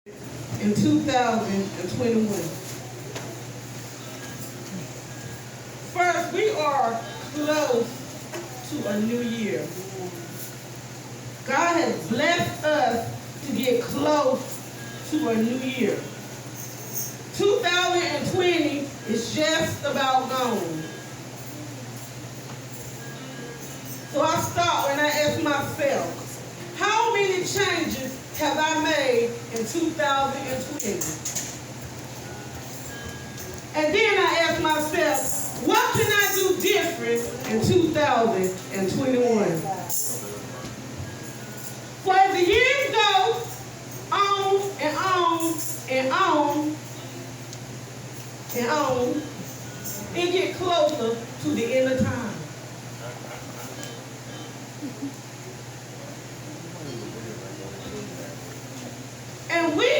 in 2021. First, we are close to a new year. God has blessed us to get close to a new year. 2020 is just about gone. So I stop and I ask myself, how many changes have I made in 2020? And then I ask myself, what can I do different in 2021? For as the years go on and on and on and on, it gets closer to the end of time. And we,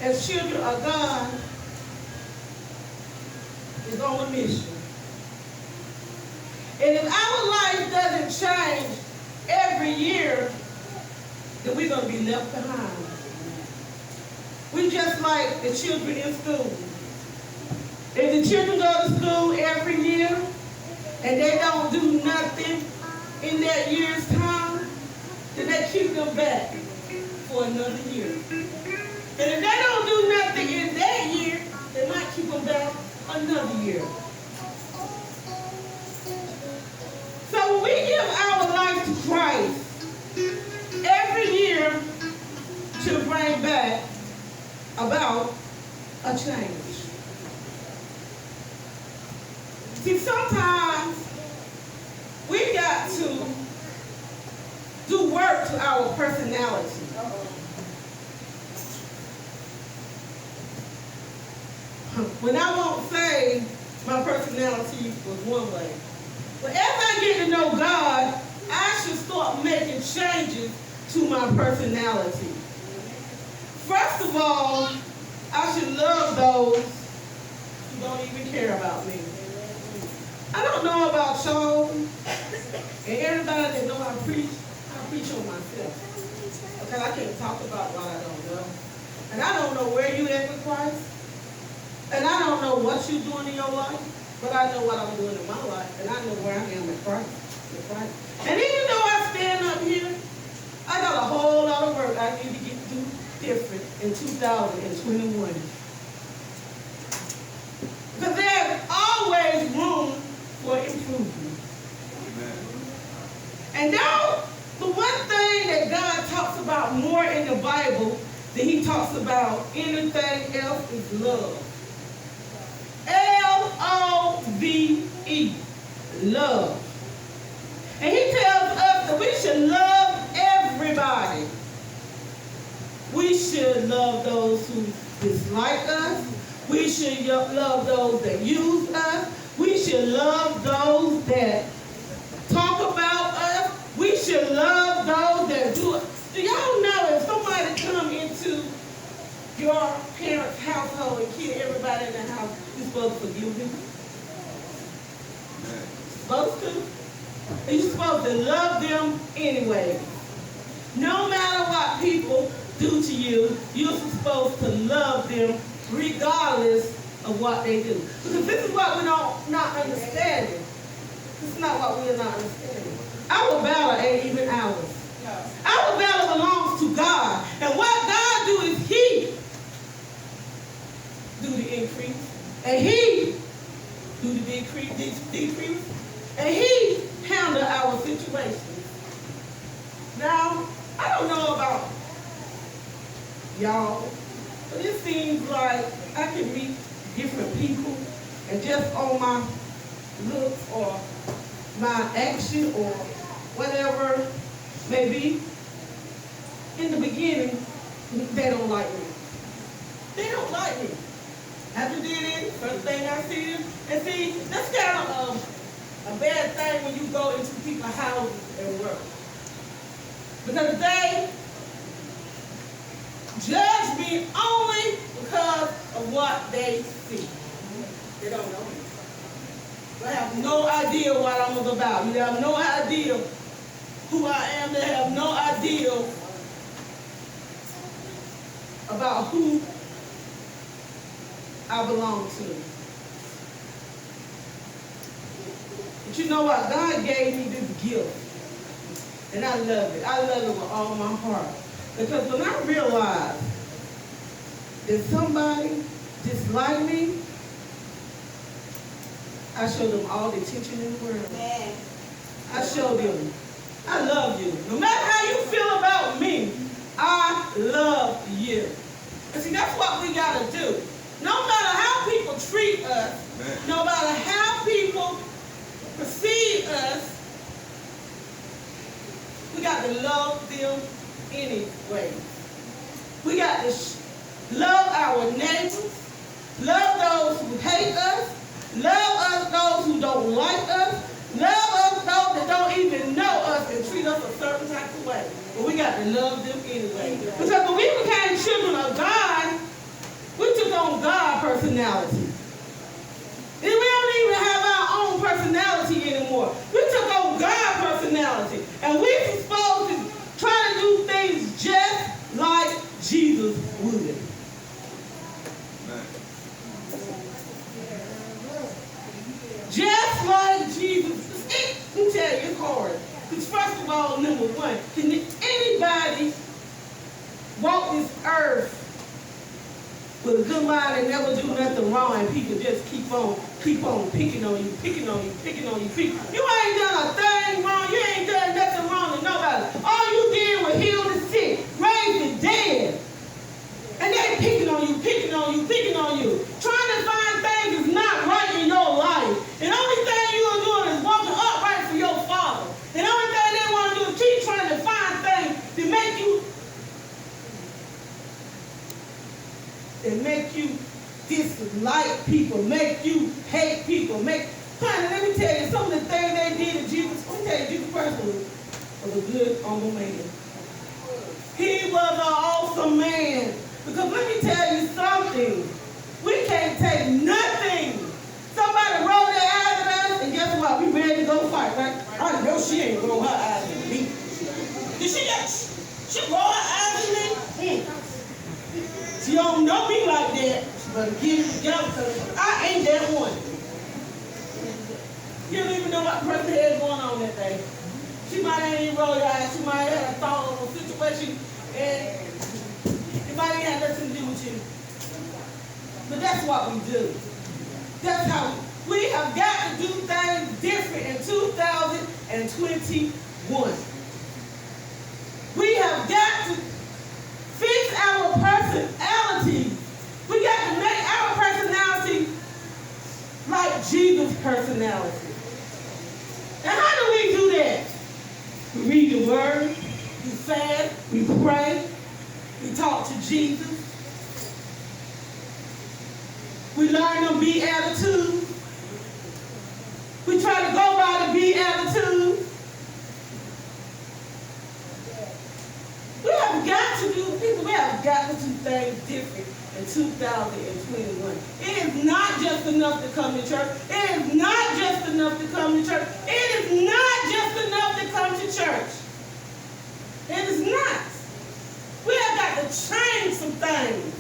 as children of God, is on a mission. And if our life doesn't change every year, then we're going to be left behind. We just like the children in school. If the children go to school every year and they don't do nothing in that year's time, then they keep them back for another year. And if they don't do nothing in that year, they might keep them back another year. So when we give our life to Christ, every year should bring back about a change. See, sometimes we got to do work to our personality. When I won't say my personality was one way. But as I get to know God, I should start making changes to my personality. First of all, I should love those who don't even care about me. I don't know about y'all, and everybody that know I preach on myself. Because I can't talk about what I don't know. And I don't know where you at with Christ. And I don't know what you're doing in your life, but I know what I'm doing in my life, and I know where I am with Christ. And even though I stand up here, I got a whole lot of work I need to get to do different in 2021. Because there's always room for improvement. Amen. And now, the one thing that God talks about more in the Bible than he talks about anything else is love. L-O-V-E, love. And he tells us that we should love everybody. We should love those who dislike us. We should love those that use us. We should love those that talk about us. We should love those that do it. Do y'all know if somebody come into your parents' household and kill everybody in the house, you're supposed to forgive them? Supposed to? And you're supposed to love them anyway. No matter what people do to you, you're supposed to love them regardless of what they do. Because this is what we're not understanding. This is not what we're not understanding. Our battle ain't even ours. Our battle belongs to God. And what God do is he do the increase. And he do the decrease. And he handle our situations. Now, I don't know about y'all, but it seems like I can meet different people and just on my looks or my action or whatever may be, in the beginning, they don't like me. They don't like me. After did it, first thing I see them, and see, that's kind of a bad thing when you go into people's houses and work. Because they judge me only because of what they see. They don't know me. They have no idea what I'm about. You have no idea who I am. They have no idea about who I belong to. But you know what? God gave me this gift. And I love it. I love it with all my heart. Because when I realized that somebody disliked me, I showed them all the attention in the world. Amen. I showed them, I love you. No matter how you feel about me, I love you. And see, that's what we got to do. No matter how people treat us, no matter how people perceive us, we got to love them anyway. We got to love our neighbors, love those who hate us, love those who don't like us, love us those that don't even know us and treat us a certain type of way. But we got to love them anyway. Because when we became children of God, we took on God's personality. And we don't even have our own personality anymore. We took on God's personality. And we're supposed to try to do things just like Jesus would. Just like Jesus. Let me tell you, it's hard. Because first of all, number one, can anybody walk this earth with a good mind and never do nothing wrong, and people just keep on picking on you. You ain't done a thing wrong. You ain't done nothing wrong to nobody. All you did was heal the sick, raise the dead. And they picking on you. Trying to find things that's not right in your life. And the only thing you are doing is walking upright for your Father. And the only thing they want to do is keep trying to find things to make you dislike people, make you hate people, honey, let me tell you, some of the things they did to Jesus, let me tell you, Jesus Christ was a good, humble man. He was an awesome man. Because let me tell you something, we can't take nothing. Somebody roll their eyes at us, and guess what? We ready to go fight, right? I know she ain't roll her eyes at me. Did she roll her eyes at me? She don't know me like that, but get it together, because I ain't that one. You don't even know what person had going on that day. She might ain't even roll your eyes. She might have a thought of a situation, and it might ain't have nothing to do with you. But that's what we do. That's how we have got to do things different in 2021. We have got to fix our personality. We got to make our personality like Jesus' personality. And how do we do that? We read the Word, we fast, we pray, we talk to Jesus. We learn them Beatitudes. We try to go by the Beatitudes. We have got to do things different in 2021. It is not just enough to come to church. It is not just enough to come to church. It is not just enough to come to church. It is not. We have got to change some things.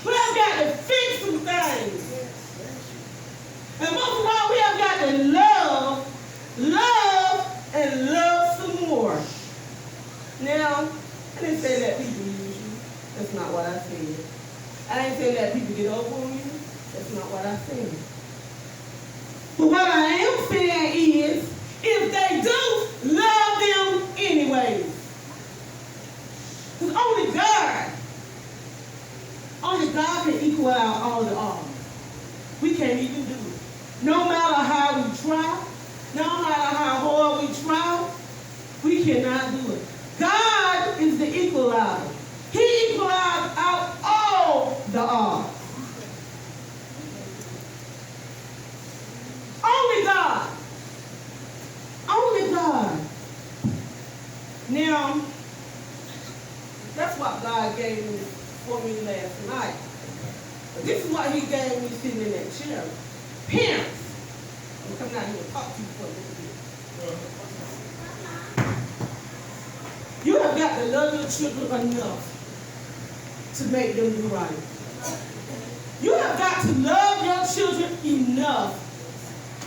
We have got to fix some things. And most of all, we have got to love, and love some more. Now, I didn't say that people use you. That's not what I said. I didn't say that people get over on you. That's not what I said. But what I am saying is, if they do, love them anyways. Because only God can equal out all the odds. We can't even do it. No matter how we try, no matter how hard we try, we cannot do it. God is the equalizer. He equalized out all the odds. Only God. Only God. Now, that's what God gave me for me last night. But this is what he gave me sitting in that chair. Parents. I'm coming out here and talk to you for a little bit. You have have got to love your children enough to make them do right. You have got to love your children enough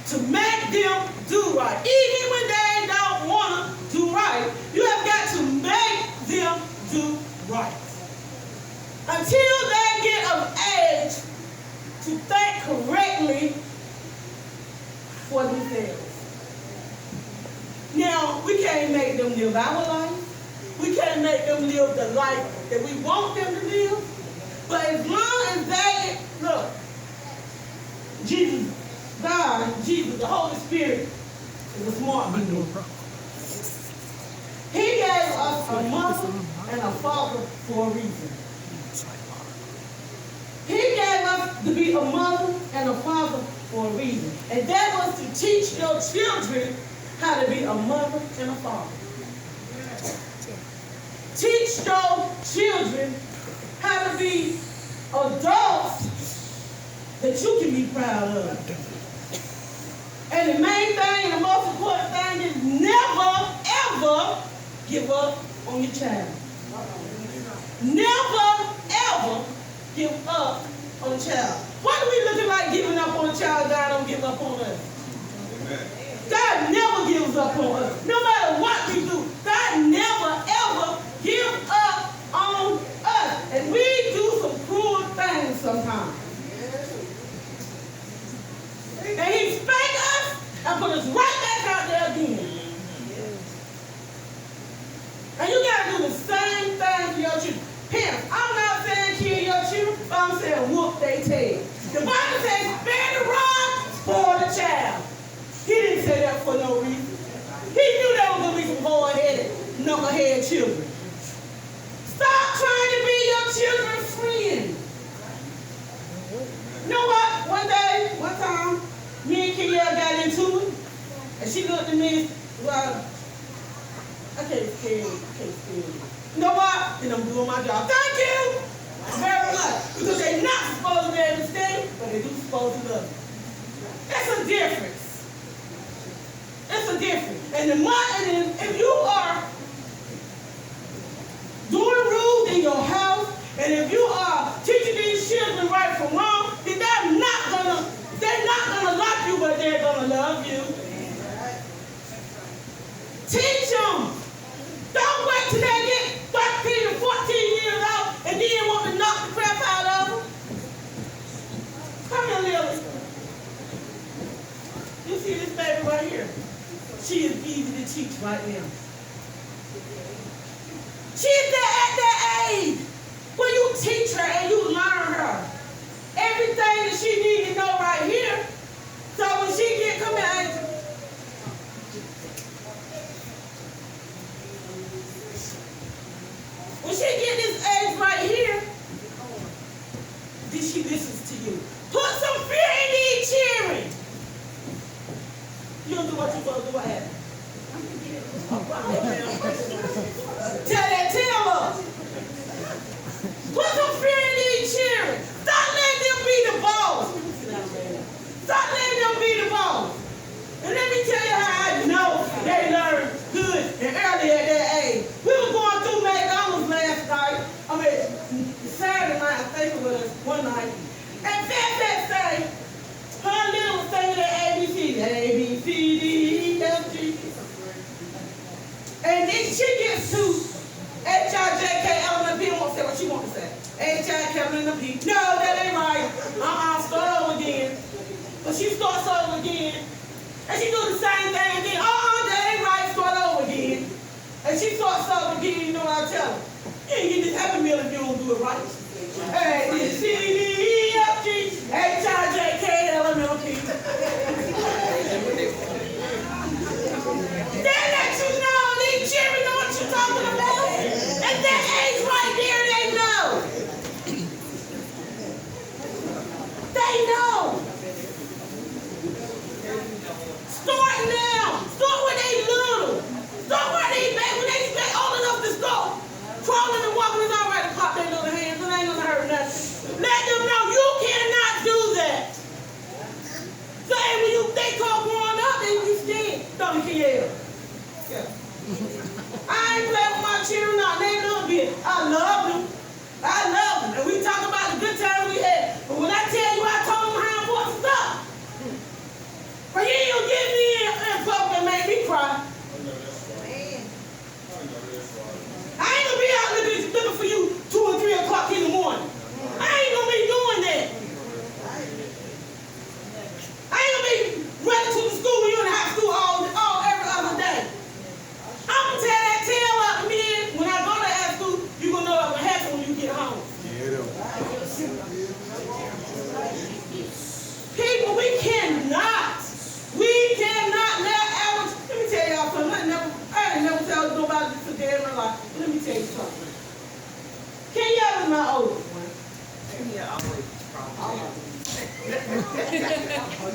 to make them do right. Even when they don't want to do right, you have got to make them do right. Until they get of age to think correctly for themselves. Now, we can't make them live our life. We can't make them live the life that we want them to live. But as long as they, look, Jesus, God, Jesus, the Holy Spirit is a smart being. He gave us a mother and a father for a reason. He gave us to be a mother and a father for a reason. And that was to teach your children how to be a mother and a father. Teach your children how to be adults that you can be proud of. And the main thing, the most important thing is never, ever give up on your child. Never, ever give up on a child. What are we looking like giving up on a child? God don't give up on us. Amen. God never gives up on us. No matter what we do, God never, ever gives up on us. And we do some cruel things sometimes. And he spanked us and put us right back out there again. And you got to do the same thing for your children. Parents, I'm not saying kill your children, but I'm saying whoop their tail. The Bible says spare the rod, spoil the child. He didn't say that for no reason. He knew there was going to be some hard-headed, knucklehead children. Stop trying to be your children's friend. You know what? One time, me and Kenya got into it, and she looked at me, well, I can't stand you. You know what? Then I'm doing my job. Thank you very much. Because they're not supposed to be able to stay, but they do supposed to love you. It's a difference. It's a difference. And if you are doing rules in your house, and if you are teaching these children right from wrong, then they're not gonna like you, but they're gonna love you. Teach them. Don't wait till they get 13 or 14 years old and then want to knock the crap out of them. Come here, Lily. You see this baby right here? She is easy to teach right now. She's at that age where you teach her and you learn her everything that she needs to know right here. So when she come here, when she get this age right here, then she listens to you. Put some fear in these children. You don't do what you're supposed to do. What happened? Tell her. Put some fear in these children. Stop letting them be the boss. Stop letting them be the boss. And let me tell you how I know they learn good and early at that age. We were going through McDonald's last night. Saturday night, I think it was one night. And Fat say, her little was saying the ABC. A, B, C, D, E, F, G. And then she gets to H-I-J-K-L-M-P and won't say what she wants to say. H-I-K-L-M-P. No, that ain't right. Start over again. But she starts over again. And she do the same thing again. That ain't right. Start over again. And she starts over again. You know what I tell her? You ain't get this Happy Meal if you don't do it right. A, B, C, D, E, F, G, H-I-J-K-L-M-P. They let you know. These children know what you're talking about. At that age right there, they know. They know. Start now. Start when they little. Start when they old enough to start crawling and walking. It's all right to pop their little hands. It ain't gonna hurt nothing. Let them know you cannot do that. So when they call growing up, then you scared. Don't you hear? Yeah. I ain't playing with my children out, they little bit. I love them. I love them. And we talk about the good times we had. But when I tell you I told them how important stuff, but you ain't gonna get me in public and make me cry. I ain't gonna be out looking for you 2 or 3 o'clock in the morning. I ain't gonna be doing that. I ain't gonna be running to the school when you're in high school all every other day. I'm gonna tear that tail up, and then when I go to high school, you're gonna know what happens when you get home. People, we cannot let our, let me tell y'all something. I ain't never tell nobody this a day in my life. Let me tell you something. Kenya is my oldest one.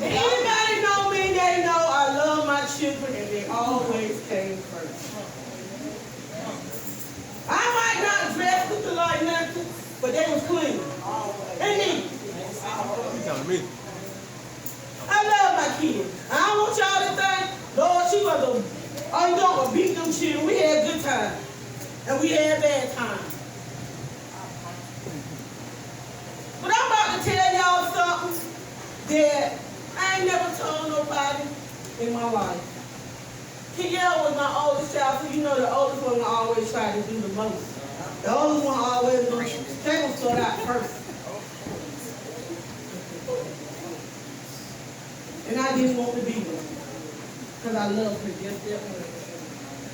Anybody know me, they know I love my children and they always came first. I might not dress looking like nothing, but they was clean. And neat. You telling me? I love my kids. I don't want y'all to think, Lord, she was you don't beat them children. We had good times. And we had bad times. But I'm about to tell y'all something that I ain't never told nobody in my life. Kenya was my oldest child, so you know the oldest one always try to do the most. The oldest one always knows they will start out first. And I didn't want to beat her. Because I love her just that much.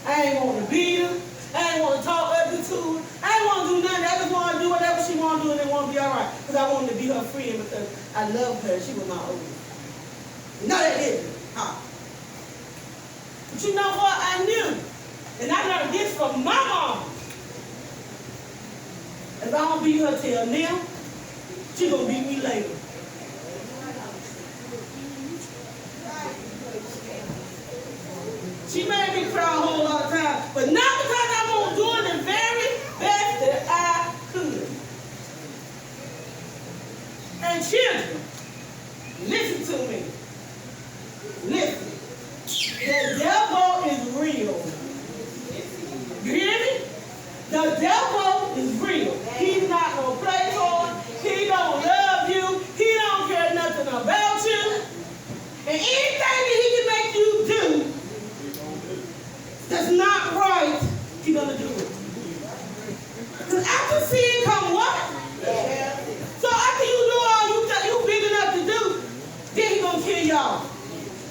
I ain't want to beat her. I ain't want to talk ugly to her. I ain't want to do nothing. I just want to do whatever she want to do and it want to be all right. Because I wanted to be her friend because I love her. She was my oldest. No, that didn't. Huh? But you know what? I knew. And I learned this from my mom. If I don't beat her till now, she going to beat me later. She made me cry a whole lot of times, but not because I was doing the very best that I could. And children, listen to me. Listen. The devil is real. You hear me? The devil is real. He's not going to play for you. He don't love you. He don't care nothing about you. And anything that he can make you do that's not right, he's going to do it. Because after sin come what? So after you do all you big enough to do, then he's going to kill y'all.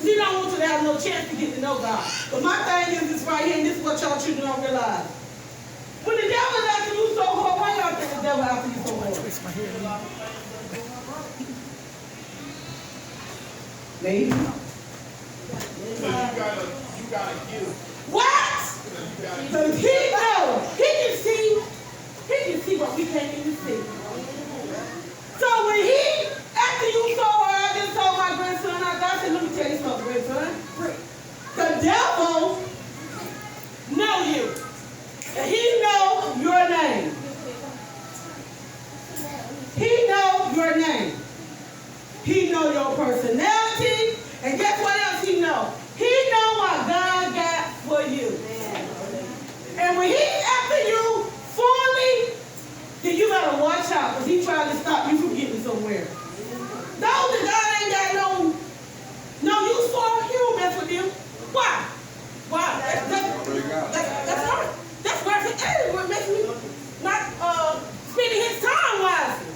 He don't want you to have no chance to get to know God. But my thing is this right here, and this is what y'all children don't realize. When the devil is after you so hard, why y'all think the devil after you so hard? Maybe. So you gotta give. What? Because he knows. He can see what we can't even see. So when after you saw her, I just told my grandson, I said, let me tell you something, grandson. The devil know you. And he know your name. He know your name. He know your personality. And guess what else he know? He know what God got for you. And when he's after you fully, then you gotta watch out because he's trying to stop you from getting somewhere. Those that God ain't got no use for, he don't mess with them. Why? Why? That's right. That's why everyone makes me not spending his time wisely.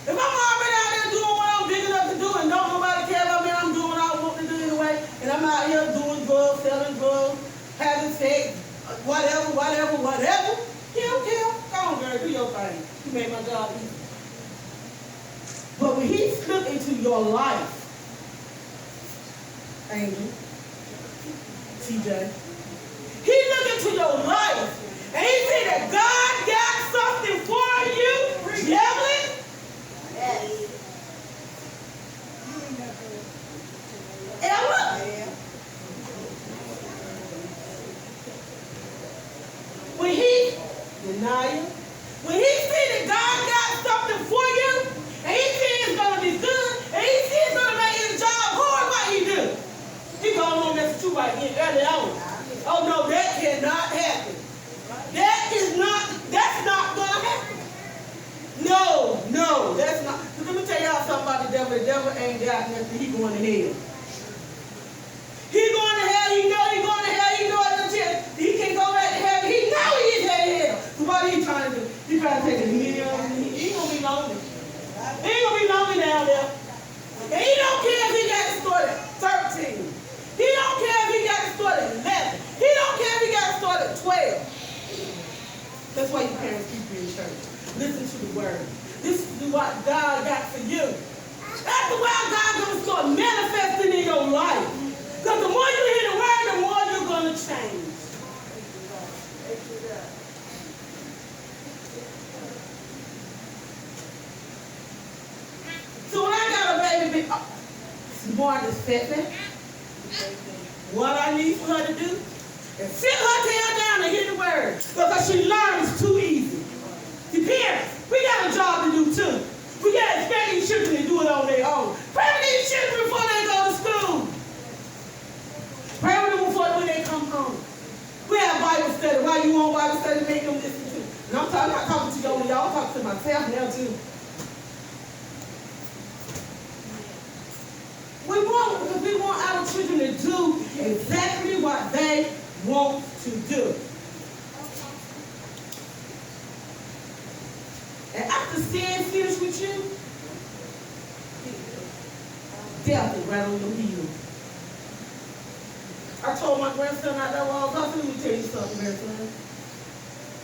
If I'm already out there doing what I'm big enough to do and don't nobody care about me, I'm doing what I want to do anyway, and I'm out here doing drugs, selling drugs, having sex, whatever, he don't care. Come on, girl, do your thing. You made my job easy. But when he look into your life, Angel, TJ, he look into your life, and he see that God got something for you, Evelyn. Ella? When he, Denia, when he see that God got something for you, and he see it's going to be good, and he see it's going to make his job hard, what he do? He going to mess with you right here early on. Oh no, that cannot happen. devil ain't got nothing, he going to hell. He going to hell, he know he going to hell, he know it, he can go back to heaven, he know he is headed hell. So what he trying to do? He trying to take a meal, he ain't going to be lonely. He ain't going to be lonely down there. And he don't care if he got to start at 13. He don't care if he got to start at 11. He don't care if he got to start at 12. That's why your parents keep you in church. Listen to the word. This is what God got for you. That's the way God's going to start manifesting in your life. Because the more you hear the word, the more you're going to change. So when I got a baby, smart as Pepe, what I need for her to do is sit her tail down and hear the word. Because she learns too easy. The parents, we got a job to do too. We got to expect these children to do it on their own. Pray for these children before they go to school. Pray for them before when they come home. We have Bible study. Why you want Bible study? Make them listen to. And I'm not talking to y'all. I'm talking to myself now too. We want our children to do exactly what they want to do. And after sin finished with you, death is right on your heels. I told my grandson out there while I was talking, let me tell you something, grandson.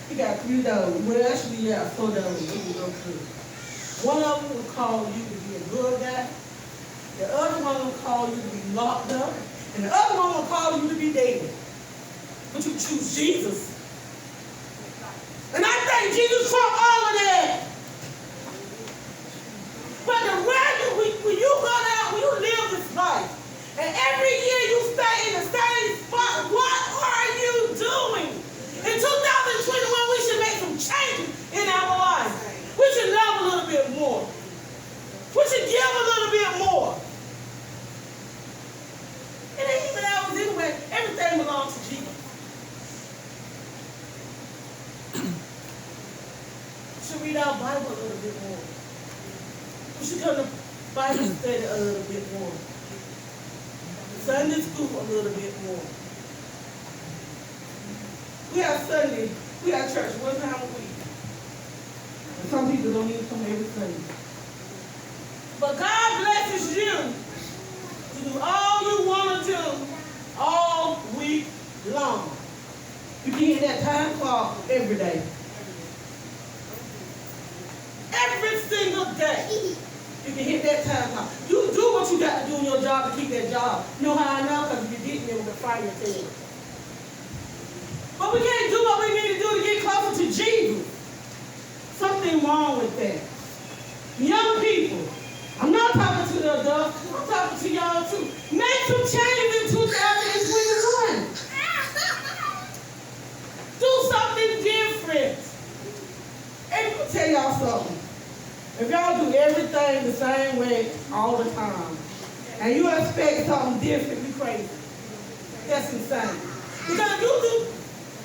He got 3 dogs. Well, actually, yeah, 4 dogs. One of them will call you to be a good guy. The other one will call you to be locked up. And the other one will call you to be dead. But you choose Jesus. And I think Jesus trumped all of that. But the way when you go out, when you live this life, and every year you stay in the same spot, what are you doing? In 2021, we should make some changes in our lives. We should love a little bit more. We should give a little bit more. It ain't even ours anyway. Everything belongs to Jesus. We should read our Bible a little bit more. We should come to Bible study a little bit more. Sunday school a little bit more. We have Sunday, we have church 1 time a week. And some people don't even come every Sunday. But God blesses you to do all you want to do all week long. You can hit that time clock every day. Every single day. You can hit that time clock. You do what you got to do in your job to keep that job. You know how I know? Because if you didn't, it would fire your tail. But we can't do what we need to do to get closer to Jesus. Something wrong with that. Young people, I'm not talking to the adults, I'm talking to y'all too. Make some changes in 2021. Do something different. And let me tell y'all something. If y'all do everything the same way all the time, and you expect something different, you crazy. That's insane. Because if you do,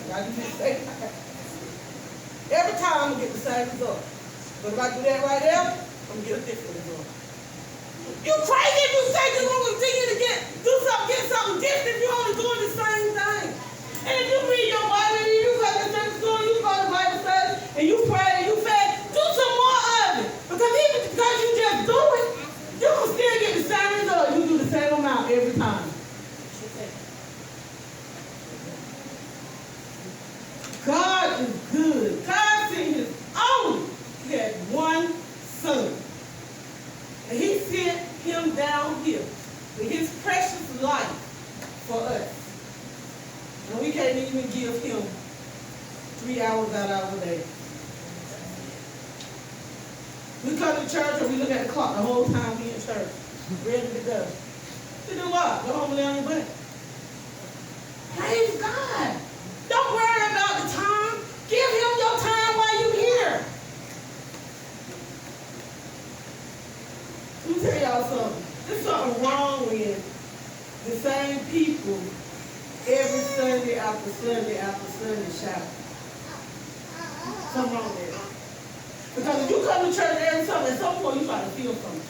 y'all do the same thing. Every time I'm going to get the same result. But if I do that right there, I'm going to get a different result. You crazy if you say you're going to continue to get something different if you're only doing the same thing. And if you read your Bible, and you go to Sunday school, you go to Bible study, and you pray, and you fast, do some more of it. Because even because you just do it, you can still get the same result. You do the same amount every time. God is good. God sent his only. He had one son. And he sent him down here with his precious life for us. And we can't even give him 3 hours out of our day. We come to church and we look at the clock the whole time we in church. Ready to go. To do what? Go home and lay on your butt. Praise God. Don't worry about the time. Give him your time while you're here. Let me tell y'all something. There's something wrong with the same people every Sunday after Sunday after Sunday shout. Something wrong with it. Because if you come to church every Sunday, at some point you try to feel something.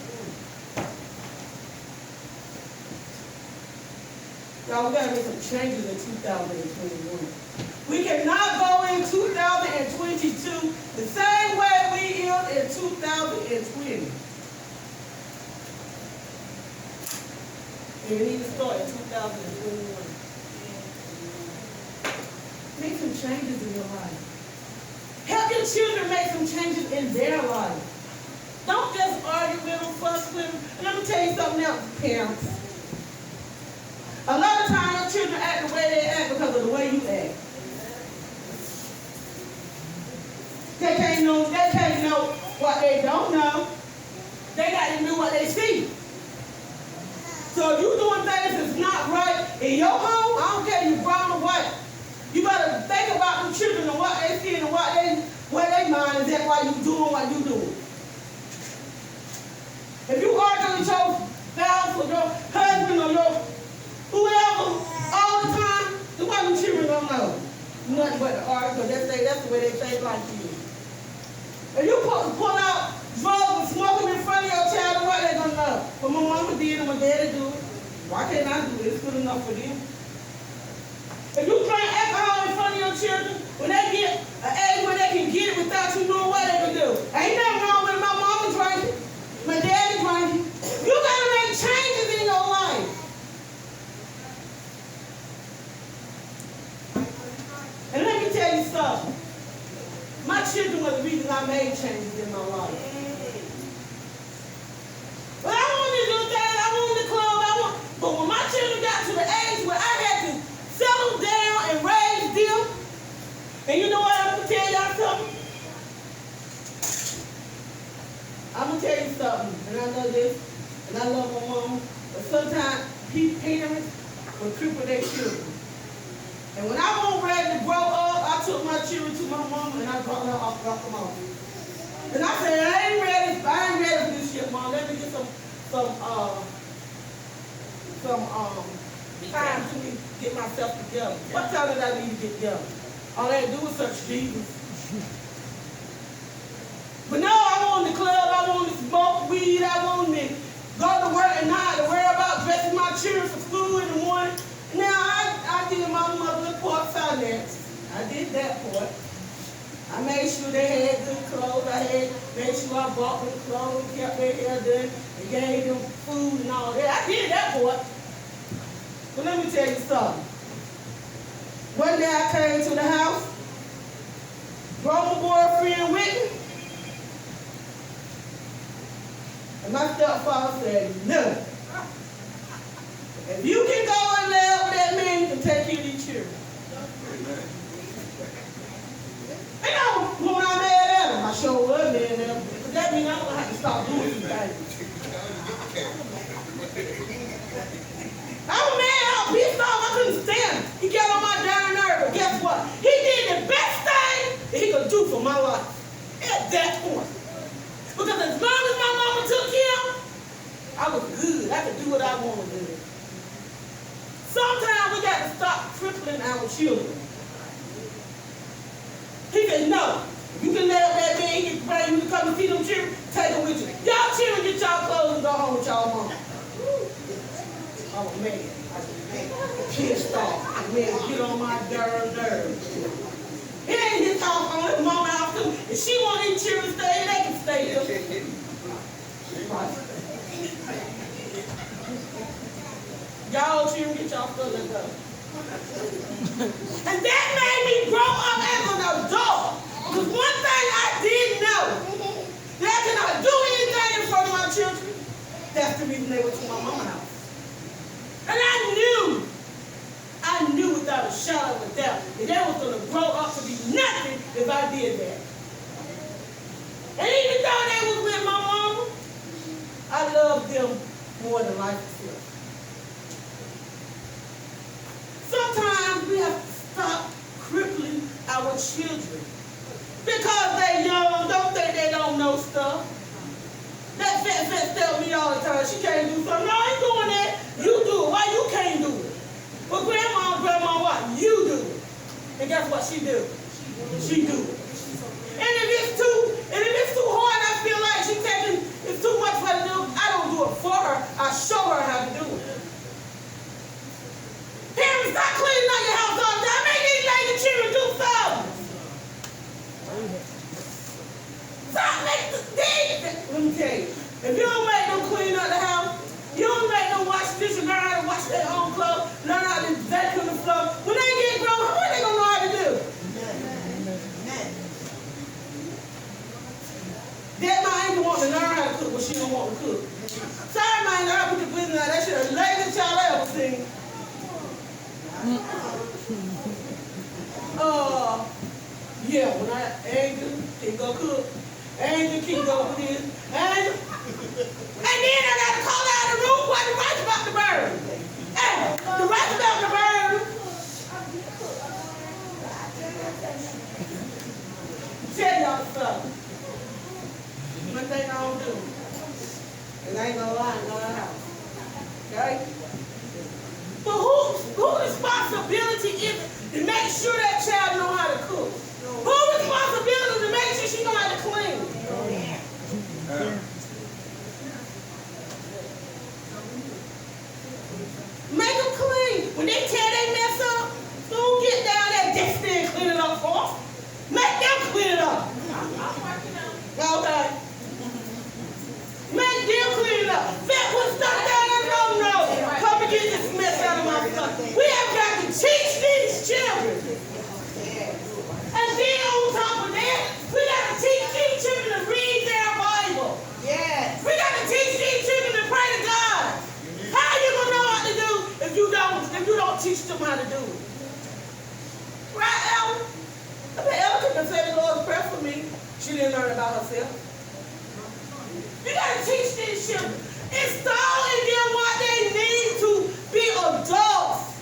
Y'all, we gotta make some changes in 2021. We cannot go in 2022 the same way we is in 2020. And we need to start in 2021. Make some changes in your life. Help your children make some changes in their life. Don't just argue with them, fuss with them. And let me tell you something else, parents. A lot of times your children act the way they act because of the way you act. They can't know what they don't know. They got to do what they see. So if you're doing things that's not right in your home, I don't care if you're brown or white. You better think about the children and what they see and where they mind is at while you doing what you doing. If you argue with your spouse or your husband or your whoever all the time, then why the children don't know? Nothing but to argue, because that's the way they think like you. If you pull out drugs and smoke them in front of your child, what they gonna know? Well, my mama did and my daddy do it. Why can't I do it? It's good enough for them. If you drink alcohol in front of your children, when they get an age where they can get it without you knowing what they can do. Ain't nothing wrong with my mama drinking, my daddy drinking. You gotta make changes in your life. And let me tell you something. My children were the reason I made changes in my life. But I wanted to do things, I wanted to club, but when my children got to the age where I had to settle down and raise them, and you know what, I'm going to tell y'all something? I'm going to tell you something, and I know this, and I love my mom, but sometimes parents will cripple their children. And when I wasn't ready to grow up, I took my children to my mama and I brought her off them off. And I said, I ain't ready for this shit, Mom. Let me get some time to get myself together. What time did I need to get together? All I had to do was search Jesus. But no, I wanted to club, I wanted to smoke weed, I wanted to go to work and not have to worry about dressing my children for school in the morning. Now, I did my mother's part finance. I did that part. I made sure they had good clothes. I made sure I bought them clothes, kept their hair done, and gave them food and all that. I did that part. But let me tell you something. One day I came to the house, brought my boyfriend with me, and my stepfather said, no. If you can go and live with that man, you can take care of these children. And when I'm mad at him, I sure was mad at him. But that means I'm going to have to stop doing some things. I was mad, I was pissed off, I couldn't stand him. He got on my darn nerve, but guess what? He did the best thing that he could do for my life at that point. Because as long as my mama took him, I was good. I could do what I wanted to do. Sometimes we got to stop crippling our children. He said, no. If you can let up that man, he can bring you to come and see them children, take them with you. Y'all children get y'all clothes and go home with y'all mama. Oh, man. I pissed off. Man, get on my darn nerves. It ain't his house on his mama house too. If she want these children to stay, they can stay there. Y'all children, get y'all stuff and go. And that made me grow up as an adult. Because one thing I did know, that I cannot do anything in front of my children. That's the reason they went to my mama's house. And I knew without a shadow of a doubt that they was going to grow up to be nothing if I did that. And even though they was with my mama, I loved them more than life itself. Sometimes we have to stop crippling our children. Because they young, don't think they don't know stuff. That fat tell me all the time, she can't do something. No, I ain't doing that. You do it. Why you can't do it? Well, grandma, what? You do it. And guess what she do? She do it. And if it's too hard, I feel like it's too much for her to do, I don't do it for her. I show her how to do it. Stop making the things. Let me tell you, if you don't make them clean up the house, you don't make them wash dishes, learn how to wash their own clothes, learn how to vacuum the floor. When they get grown, what are they gonna know how to do? That my ain't want to learn how to cook what she don't want to cook. Sorry, my ain't heard with the business out. That shit the laziest y'all ever seen. Yeah, when Angel can go cook, Angel can go with this, Angel. And then I got to call out of the room while the rice about to burn. Hey, the rice about to burn. Tell y'all something. One thing I don't do, and I ain't gonna lie, in the house. Okay? But whose responsibility is it to make sure that child know how to cook? Whose responsibility to make sure she know how to clean? Make them clean. When they tell they mess up, don't get down there just and clean it up for them. Make them clean it up. Okay? Make them clean it up. That put stuff down on the road. Come and get this mess out of my stuff. We have got to teach these children. And then on top of that, we got to teach these children to read their Bible. Yes. We got to teach these children to pray to God. How are you gonna know what to do if you don't teach them how to do it? Right, Ella? I mean, Ella couldn't say the Lord's Prayer for me. She didn't learn about herself. You got to teach these children. Install in them what they need to be adults.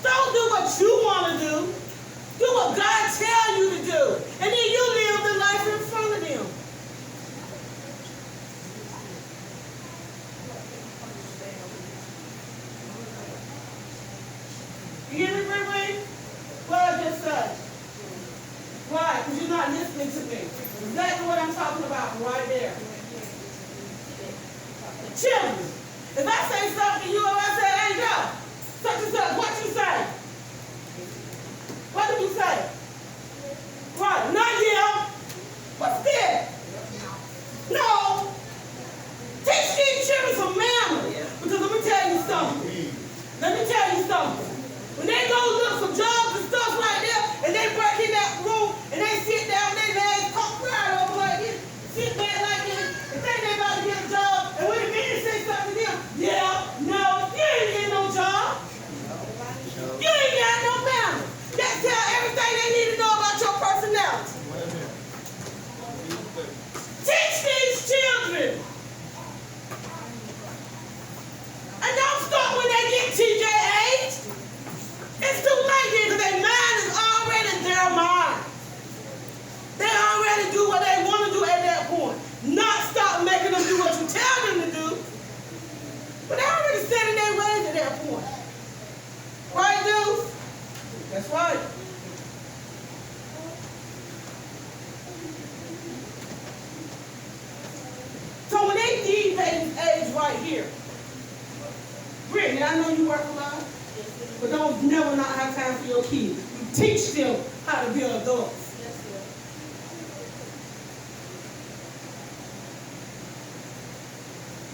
Don't do what you want to do. Do what God tells you to do. And then you live the life in front of them. You hear me, Ray? What I just said? Why? Because you're not listening to me. Exactly what I'm talking about right there. Children, if I say something to you, or I say, hey, go, such and such, what you say? What do you say? What? Not yell. What's that? No. Teach these children some manners. Because let me tell you something. Let me tell you something. When they go look for jobs and stuff like that, and they break in that room, and they sit down, their legs pop right over like this, sit back like this, and think they about to get a job, and when the man say something to them, yeah, no, you ain't getting no job. You ain't got no balance. That tell everything they need to know about your personality. Teach these children. And don't start when they get TJ age. It's too late here because their mind is already their mind. They already do what they want to do at that point. Not stop making them do what you tell them to do. But they already set in their ways at that point. Right, dudes? That's right. So when they need baby's age right here, Brittany, I know you work a lot, but don't never not have time for your kids. You teach them how to be adults.